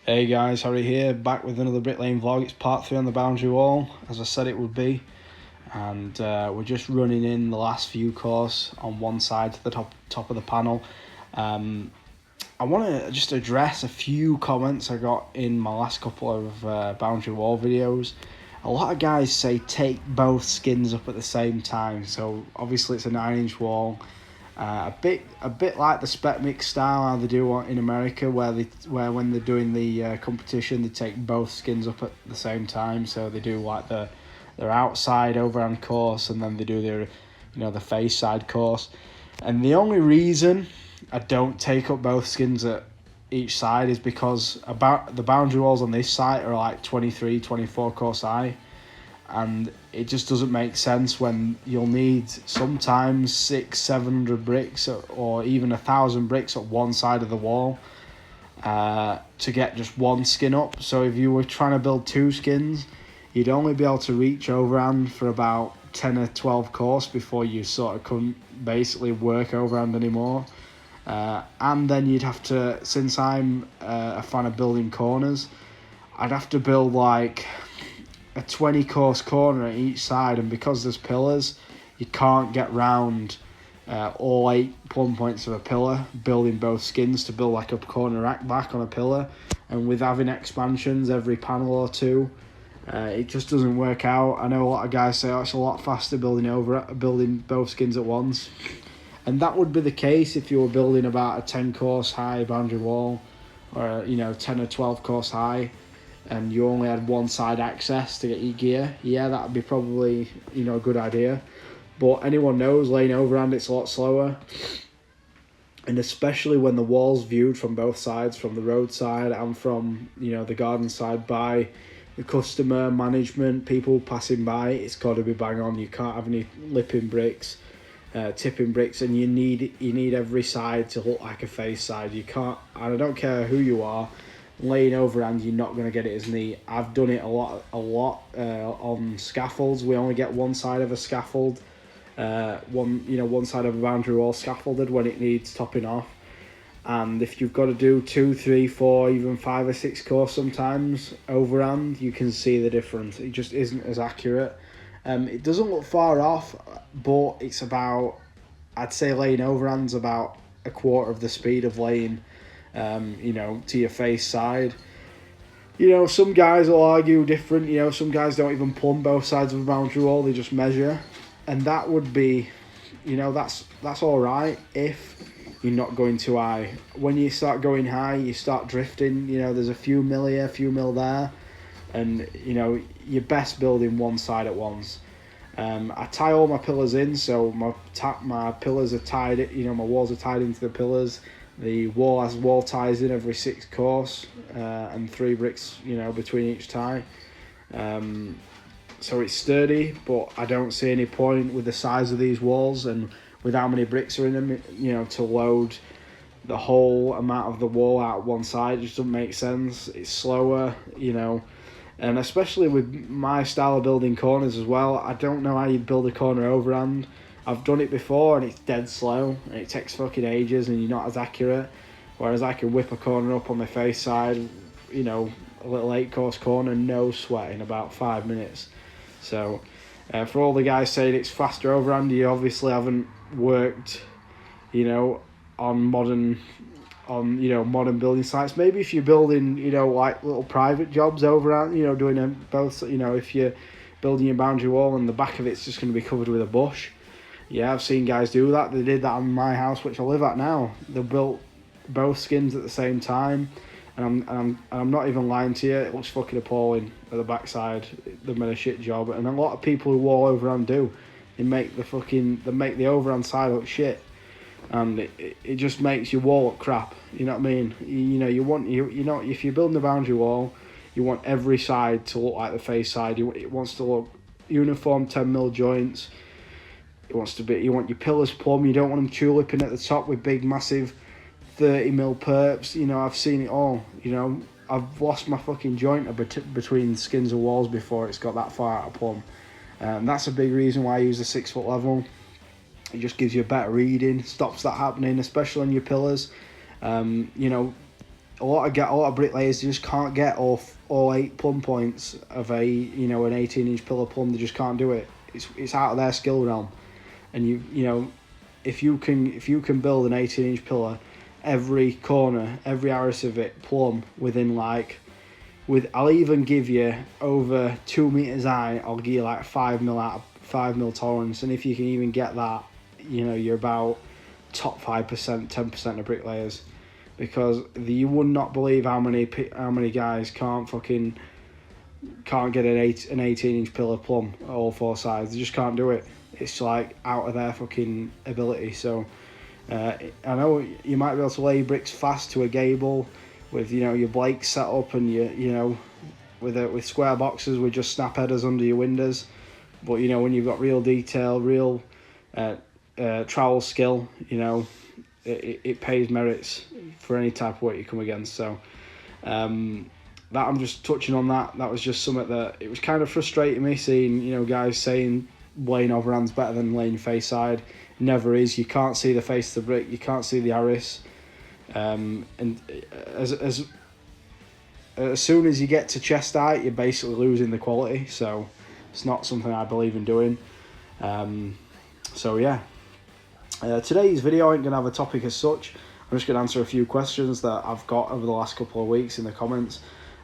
Hey guys, Harry here, back with another Bricklaying vlog. It's part 3 on the boundary wall, as I said it would be. And we're just running in the last few course on one side to the top of the panel. I want to just address a few comments I got in my last couple of boundary wall videos. A lot of guys say take both skins up at the same time. So obviously it's a 9-inch wall. A bit like the spec mix style how they do in America, where when they're doing the competition, they take both skins up at the same time. So they do like their outside overhand course, and then they do their the face side course. And the only reason I don't take up both skins at each side is because about the boundary walls on this site are like 23, 24 course high. And it just doesn't make sense when you'll need sometimes 600-700 bricks or even 1,000 bricks at one side of the wall to get just one skin up. So if you were trying to build 2 skins, you'd only be able to reach overhand for about 10 or 12 course before you sort of couldn't basically work overhand anymore. And then you'd have to, since I'm a fan of building corners, I'd have to build like a 20 course corner at each side, and because there's pillars, you can't get round all 8 plumb points of a pillar building both skins to build like a corner rack back on a pillar. And with having expansions every panel or 2, it just doesn't work out. I know a lot of guys say, oh, it's a lot faster building both skins at once, and that would be the case if you were building about a 10 course high boundary wall, or 10 or 12 course high, and you only had one side access to get your gear. Yeah, that would be probably a good idea. But anyone knows laying overhand, it's a lot slower, and especially when the wall's viewed from both sides, from the road side and from the garden side, by the customer, management, people passing by, it's got to be bang on. You can't have any lipping bricks, tipping bricks, and you need every side to look like a face side. You can't, and I don't care who you are, laying overhand, you're not going to get it as neat. I've done it a lot on scaffolds. We only get one side of a scaffold, one side of a boundary wall scaffolded when it needs topping off. And if you've got to do 2, 3, 4, even 5 or 6 course sometimes overhand, you can see the difference. It just isn't as accurate. It doesn't look far off, but it's about, I'd say laying overhand's about a quarter of the speed of laying to your face side. Some guys will argue different. Some guys don't even plumb both sides of a boundary wall, they just measure, and that would be, that's all right if you're not going too high. When you start going high, you start drifting. There's a few mil here, a few mil there, and you're best building one side at once. I tie all my pillars in, so my pillars are tied. My walls are tied into the pillars. The wall has wall ties in every 6 course, and 3 bricks, between each tie. So it's sturdy, but I don't see any point with the size of these walls and with how many bricks are in them, to load the whole amount of the wall out one side. It just doesn't make sense. It's slower, and especially with my style of building corners as well. I don't know how you build a corner overhand. I've done it before and it's dead slow and it takes fucking ages and you're not as accurate. Whereas I can whip a corner up on my face side, a little 8 course corner, no sweat, in about 5 minutes. So for all the guys saying it's faster overhand, you obviously haven't worked, on modern building sites. Maybe if you're building, like little private jobs overhand, doing both, if you're building your boundary wall and the back of it's just going to be covered with a bush. Yeah, I've seen guys do that. They did that on my house, which I live at now. They built both skins at the same time, and I'm not even lying to you. It looks fucking appalling at the backside. They've made a shit job, and a lot of people who wall overhand do. They make the overhand side look shit, and it just makes your wall look crap. You know what I mean? If you're building a boundary wall, you want every side to look like the face side. It wants to look uniform 10mm joints. You want your pillars plumb. You don't want them tulipping at the top with big massive 30mm perps. I've seen it all. I've lost my fucking jointer between skins of walls before it's got that far out of plumb. That's a big reason why I use a 6-foot level. It just gives you a better reading, stops that happening, especially on your pillars. a lot of bricklayers just can't get all 8 plumb points of a an 18-inch pillar plumb. They just can't do it. It's out of their skill realm, and if you can build an 18-inch pillar, every corner, every arris of it plumb within I'll even give you over 2 meters high. I'll give you like 5 mil tolerance, and if you can even get that, you're about top 5%, 10% of bricklayers, because you would not believe how many guys can't get an 18-inch pillar plumb at all 4 sides. They just can't do it. It's like out of their fucking ability. So I know you might be able to lay bricks fast to a gable with your Blake set up, and with square boxes with just snap headers under your windows. But when you've got real detail, real trowel skill, it pays merits for any type of work you come against. So that I'm just touching on that. That was just something that it was kind of frustrating me seeing guys saying laying overhand's better than laying face side. Never is. You can't see the face of the brick. You can't see the arris. And as soon as you get to chest height, you're basically losing the quality. So it's not something I believe in doing. So yeah. Today's video ain't going to have a topic as such. I'm just going to answer a few questions that I've got over the last couple of weeks in the comments.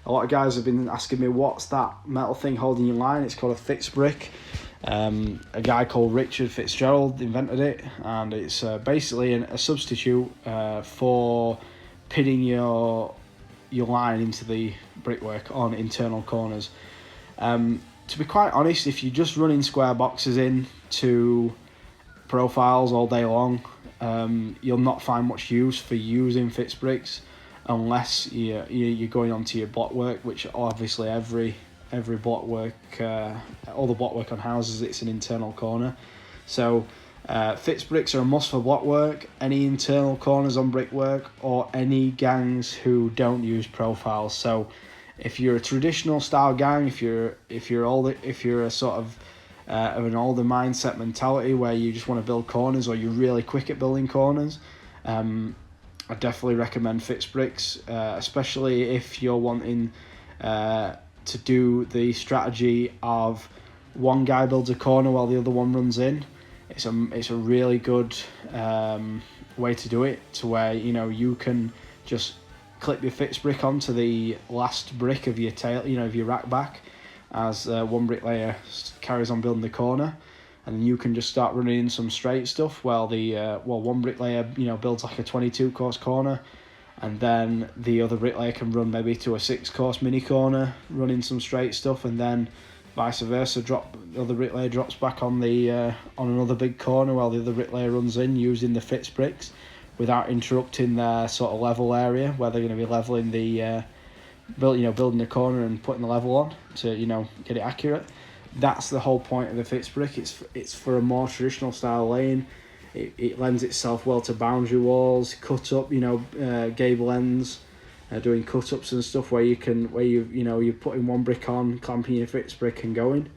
A lot of guys have been asking me, what's that metal thing holding your line? It's called a FitzBrick. A guy called Richard Fitzgerald invented it, and it's basically a substitute for pinning your line into the brickwork on internal corners. To be quite honest, if you're just running square boxes into profiles all day long, you'll not find much use for using FitzBricks unless you're going onto your block work, which obviously every block work, all the block work on houses, it's an internal corner. So FitzBricks are a must for block work, any internal corners on brickwork, or any gangs who don't use profiles. So if you're a traditional style gang, if you're a sort of an older mindset mentality where you just want to build corners, or you're really quick at building corners, I definitely recommend FitzBricks, especially if you're wanting to do the strategy of one guy builds a corner while the other one runs in. It's a really good way to do it, to where you can just clip your FitzBrick onto the last brick of your tail, of your rack back, as one bricklayer carries on building the corner, and then you can just start running in some straight stuff while one bricklayer builds like a 22 course corner, and then the other bricklayer can run maybe to a 6 course mini corner, running some straight stuff, and then vice versa, the other bricklayer drops back on another big corner while the other bricklayer runs in using the FitzBricks without interrupting their sort of level area where they're going to be leveling the building the corner and putting the level on to get it accurate. That's the whole point of the FitzBrick. It's for a more traditional style laying. It lends itself well to boundary walls, cut up, gable ends, doing cut ups and stuff where you're putting one brick on, clamping your FitzBrick and going.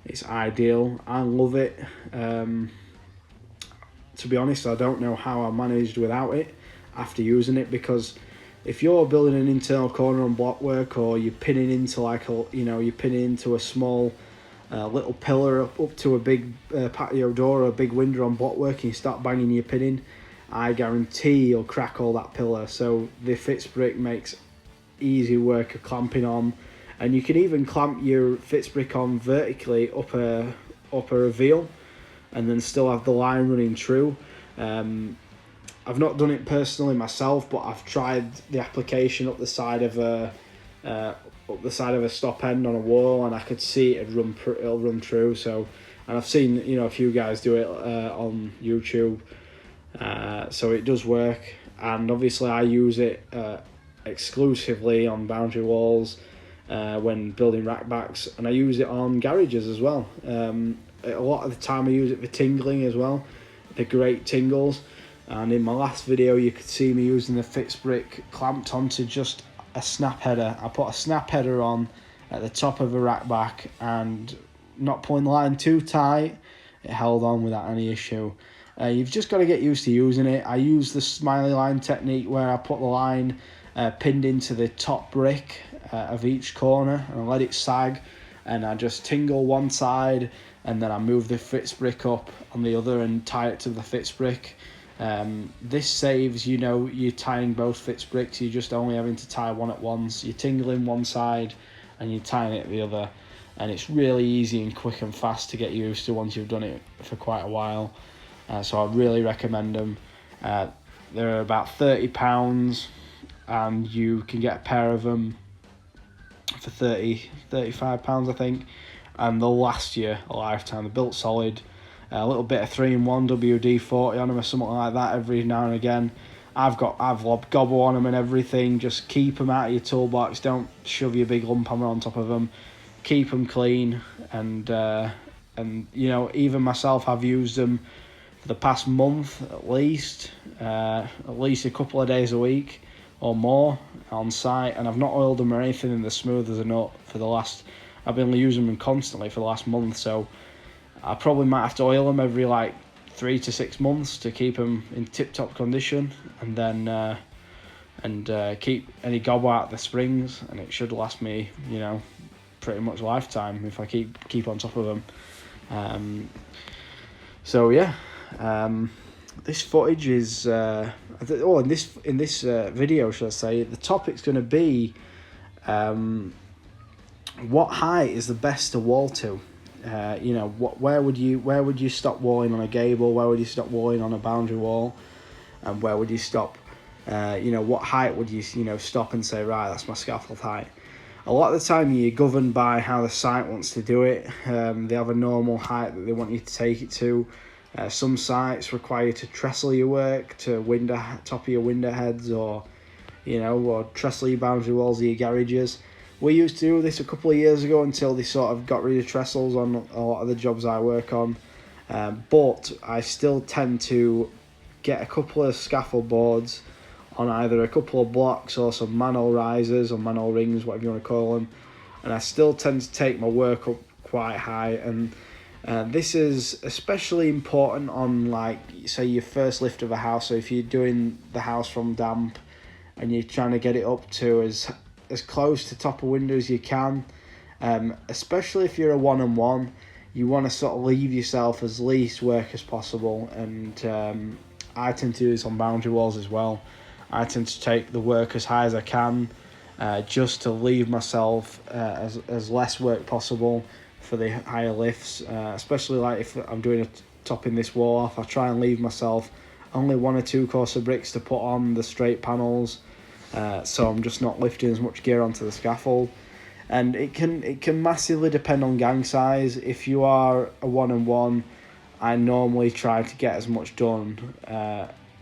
It's ideal. I love it. To be honest, I don't know how I managed without it after using it, because if you're building an internal corner on block work, or you're pinning into a small little pillar up to a big patio door or a big window on block work, and you start banging your pinning, I guarantee you'll crack all that pillar. So the FitzBrick makes easy work of clamping on, and you can even clamp your FitzBrick on vertically up a reveal, and then still have the line running true. I've not done it personally myself, but I've tried the application up the side of a stop end on a wall, and I could see it'll run true. So, and I've seen a few guys do it on YouTube, so it does work. And obviously I use it exclusively on boundary walls when building rack backs, and I use it on garages as well. A lot of the time I use it for tingling as well. They're great tingles. And in my last video, you could see me using the FitzBrick clamped onto just a snap header. I put a snap header on at the top of a rack back, and not pulling the line too tight, it held on without any issue. You've just got to get used to using it. I use the smiley line technique where I put the line pinned into the top brick of each corner, and I let it sag, and I just tingle one side, and then I move the FitzBrick up on the other and tie it to the FitzBrick. This saves, you tying both FitzBricks. You're just only having to tie one at once. You're tingling one side and you're tying it the other, and it's really easy and quick and fast to get used to once you've done it for quite a while. So I really recommend them. They're about £30, and you can get a pair of them for £35, I think, and they'll last you a lifetime. They're built solid. A little bit of 3-in-1 WD-40 on them or something like that every now and again. I've lob gobble on them and everything. Just keep them out of your toolbox. Don't shove your big lump hammer on top of them. Keep them clean, and even myself, I've used them for the past month at least a couple of days a week or more on site, and I've not oiled them or anything, and they're smooth as a nut I've been using them constantly for the last month, so I probably might have to oil them every 3 to 6 months to keep them in tip-top condition, and then keep any gobble out of the springs, and it should last me, pretty much lifetime if I keep on top of them. This footage is in this video, should I say, the topic's going to be what height is the best to wall to. Where would you stop walling on a gable? Where would you stop walling on a boundary wall? And where would you stop? What height would you stop and say, right, that's my scaffold height? A lot of the time you're governed by how the site wants to do it. They have a normal height that they want you to take it to. Some sites require you to trestle your work to top of your window heads, or trestle your boundary walls of your garages. We used to do this a couple of years ago until they sort of got rid of trestles on a lot of the jobs I work on. But I still tend to get a couple of scaffold boards on either a couple of blocks or some manhole risers or manhole rings, whatever you want to call them. And I still tend to take my work up quite high. And this is especially important on, say, your first lift of a house. So if you're doing the house from damp and you're trying to get it up to as close to top of window as you can, especially if you're a one-on-one, you want to sort of leave yourself as least work as possible. And I tend to do this on boundary walls as well. I tend to take the work as high as I can, just to leave myself as less work possible for the higher lifts, especially if I'm doing topping this wall off. I try and leave myself only 1 or 2 course of bricks to put on the straight panels, so I'm just not lifting as much gear onto the scaffold. And it can massively depend on gang size. If you are a one-on-one, I normally try to get as much done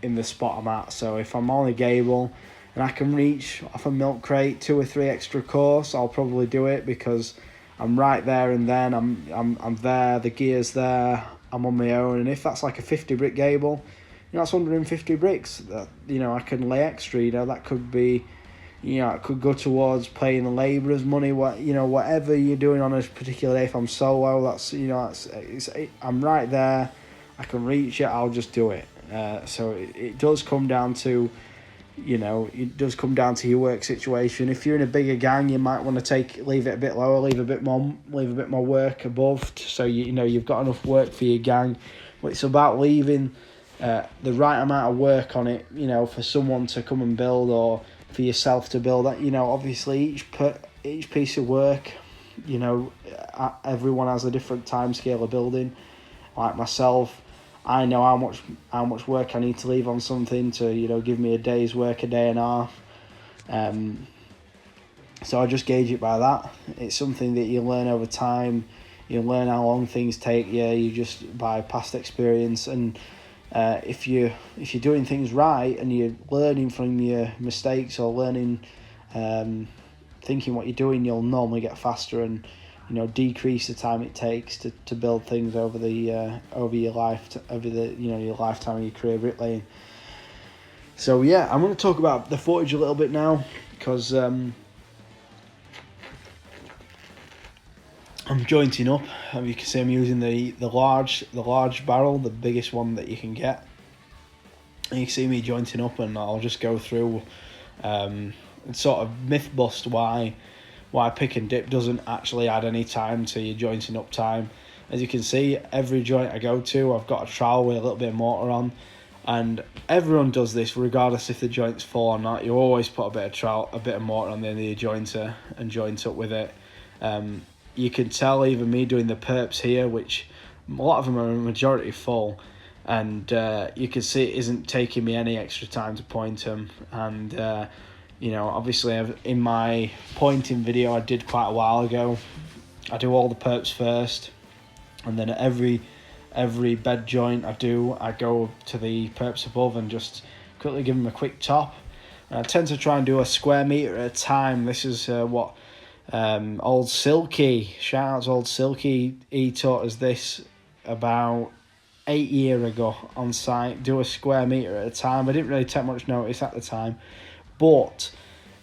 in the spot I'm at. So if I'm on a gable and I can reach off a milk crate 2 or 3 extra course, I'll probably do it, because I'm right there and then. I'm there, the gear's there, I'm on my own. And if that's like a 50 brick gable, that's 150 bricks that I can lay extra. That could be, it could go towards paying the labourers money. Whatever you're doing on a particular day. If I'm solo, I'm right there, I can reach it, I'll just do it. So it does come down to, your work situation. If you're in a bigger gang, you might want to leave it a bit lower, leave a bit more work above, so you've got enough work for your gang. But it's about leaving the right amount of work on it, for someone to come and build, or for yourself to build. Obviously each piece of work, everyone has a different time scale of building. Like myself, I know how much work I need to leave on something to give me a day's work, a day and a half. So I just gauge it by that. It's something that you learn over time. You learn how long things take you. You just by past experience, and if you're doing things right and you're learning from your mistakes, or learning, thinking what you're doing, you'll normally get faster and decrease the time it takes to build things over your lifetime of your career bricklaying. So yeah, I'm going to talk about the footage a little bit now, because I'm jointing up. You can see I'm using the large barrel, the biggest one that you can get. And you can see me jointing up, and I'll just go through It's sort of myth bust why pick and dip doesn't actually add any time to your jointing up time. As you can see, every joint I go to, I've got a trowel with a little bit of mortar on, and everyone does this regardless if the joint's full or not. You always put a bit of mortar on the end of your jointer and joint up with it. You can tell even me doing the perps here, which a lot of them are a majority full, and you can see it isn't taking me any extra time to point them. And obviously in my pointing video I did quite a while ago, I do all the perps first, and then at every bed joint I go to the perps above and just quickly give them a quick top. And I tend to try and do a square metre at a time. This is what old Silky, shout out to old Silky, he taught us this about 8 years ago on site. Do a square metre at a time. I didn't really take much notice at the time, but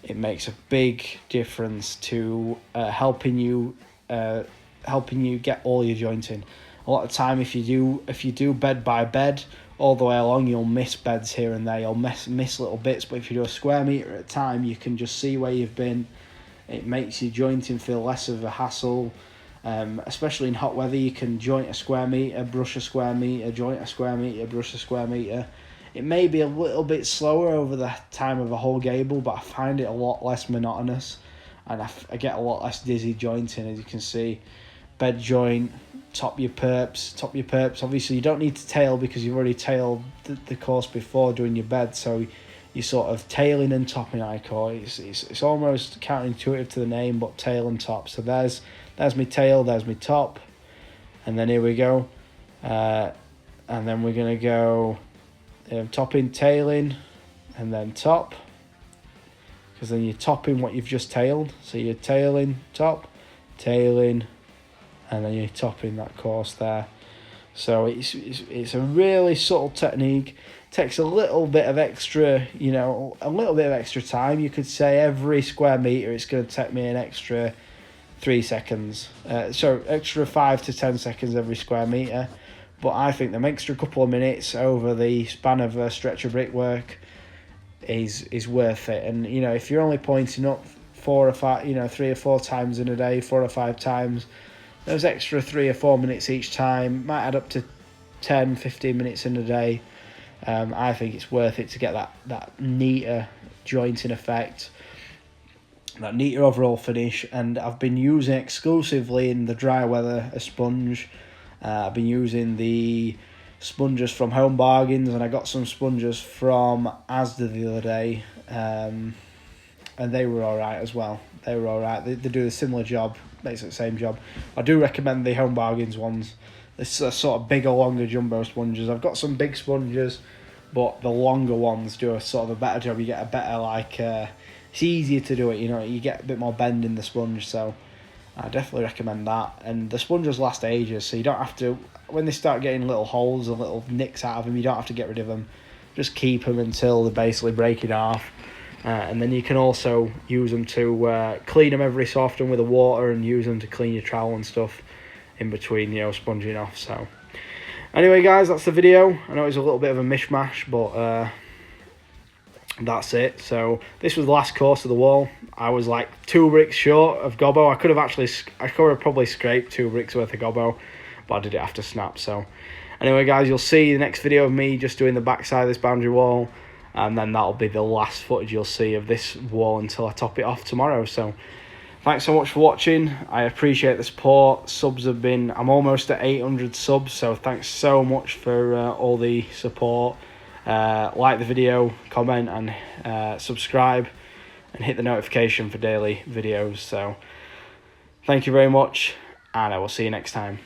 it makes a big difference to helping you get all your jointing. A lot of time, if you do bed by bed all the way along, you'll miss beds here and there. You'll miss little bits. But if you do a square metre at a time, you can just see where you've been. It makes your jointing feel less of a hassle. Especially in hot weather, you can joint a square metre, brush a square metre, joint a square metre, brush a square metre. It may be a little bit slower over the time of a whole gable, but I find it a lot less monotonous, and I get a lot less dizzy jointing. As you can see, bed joint, top your perps. Obviously, you don't need to tail because you've already tailed the course before doing your bed, so you're sort of tailing and topping, I call it. It's almost counterintuitive to the name, but tail and top. So there's my tail, there's my top, and then here we go, and then we're gonna go topping, tailing, and then top, because then you're topping what you've just tailed. So you're tailing, top, tailing, and then you're topping that course there. So it's a really subtle technique. Takes a little bit of extra, time. You could say every square metre it's going to take me an extra 3 seconds. Extra 5 to 10 seconds every square metre. But I think the extra couple of minutes over the span of a stretch of brickwork is worth it. And if you're only pointing up 4 or 5, 3 or 4 times in a day, 4 or 5 times, those extra 3 or 4 minutes each time might add up to 10, 15 minutes in a day. I think it's worth it to get that neater jointing effect, that neater overall finish. And I've been using exclusively in the dry weather a sponge. I've been using the sponges from Home Bargains, and I got some sponges from Asda the other day, and they were alright as well. They were alright. They do a similar job, basically the same job. I do recommend the Home Bargains ones. It's a sort of bigger, longer jumbo sponges. I've got some big sponges, but the longer ones do a sort of a better job. You get a better, it's easier to do it, you get a bit more bend in the sponge, so I definitely recommend that. And the sponges last ages, so you don't have to, when they start getting little holes and little nicks out of them, you don't have to get rid of them. Just keep them until they basically break it off. And then you can also use them to clean them every so often with the water, and use them to clean your trowel and stuff in between, sponging off. So anyway, guys, that's the video. I know it's a little bit of a mishmash, but that's it. So this was the last course of the wall. I was like 2 bricks short of gobbo. I could have probably scraped 2 bricks worth of gobbo, but I did it after snap. So anyway, guys, you'll see the next video of me just doing the backside of this boundary wall, and then that'll be the last footage you'll see of this wall until I top it off tomorrow. So thanks so much for watching. I appreciate the support. I'm almost at 800 subs, so thanks so much for all the support. Like the video, comment, and subscribe, and hit the notification for daily videos. So thank you very much, and I will see you next time.